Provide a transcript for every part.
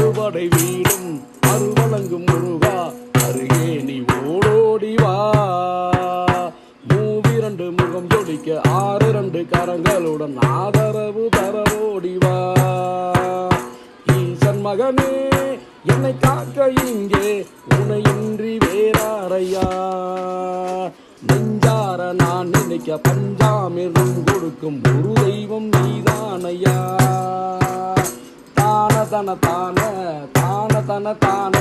ஆறுபடை வீடும் அருள்வழங்கும் முருகா அருகே நீ ஓடோடி வா. மூவிரண்டு முகம் ஜொலிக்க 6 கரங்களுடன் ஆதரவு தரவோடி வா. ஈசன் மகனே என்னை காக்க இங்கே உனையின்றி வேறாரையா. நெஞ்சார நான் நினைக்க பஞ்சாமிர்தம் கொடுக்கும் ஒரு தெய்வம் நீதானையா. தான தன தான தான தன தான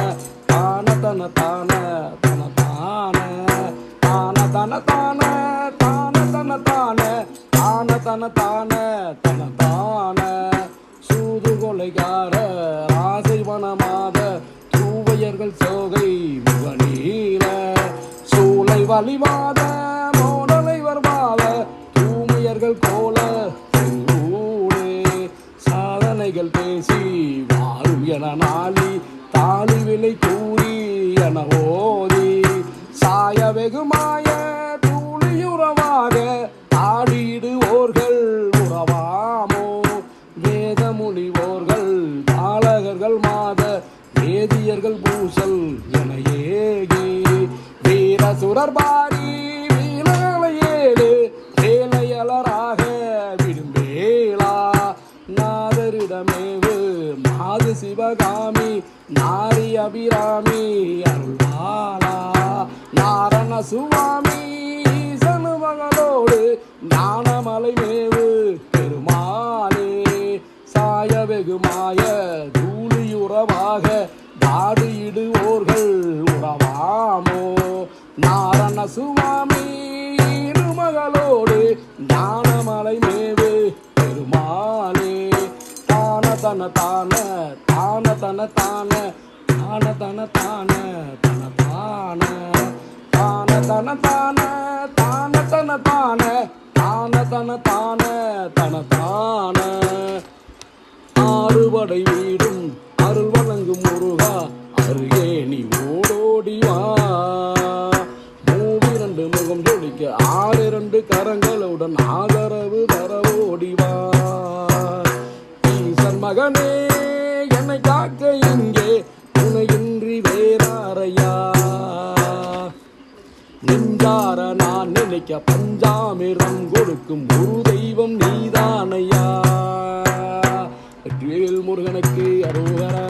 தான தன தான தன தான தான தன தான தான தன தான தான தன தான தன தான. சூது கொலைகார ஆசை வனமாத தூவையர்கள் சோகை முகநீர சூளை வலிவாத மோடலை வருவாத தூமையர்கள் கோல சாதனைகள் பேசி வாழும் என நாளி தாலி விலை கூறி என ஓதி சாய வெகுமாய தூளியுறவாக ஆடிடுவோர்கள் உறவாமோ. வேத முனிவோர்கள் பாலகர்கள் மாத வேதியர்கள் பூசல் என ஏகி வீர சுரர்பாரி வீரகளை ஏழு வேலையலராக விடும்பேலா. நாதரிடமேவு மாது சிவகாமி நாரி அபிராமி அருள்வாளா. நாரண சுவாமி ஈசனு மகளோடு ஞானமலை மேவு பெருமாளே. சாய வெகுமாய தூளியுறவாக தாடியிடுவோர்கள் உறவாமோ. நாரண சுவாமி மகளோடு ஞானமலை மேவு பெருமாளே. தான தன தான தான தன தான தான தன தான தன தான தான தன தான தான தன தான தான தன தான தன தான. ஆறுபடை வீடும் அருள் வழங்கும் முருகா அருகே நீ ஓடோடி வா. மூவிரண்டு முகம் ஜொலிக்க 6 கரங்களுடன் ஆதரவு தரவோடி வா. ஈசன் மகனே என்னை காக்க இங்கே உனையின்றி வேறாரையா. நெஞ்சார நான் நினைக்க பஞ்சாமிர்தம் கொடுக்கும் ஒரு தெய்வம் நீதானையா. வெற்றிவேல் முருகனுக்கு அரோகரா.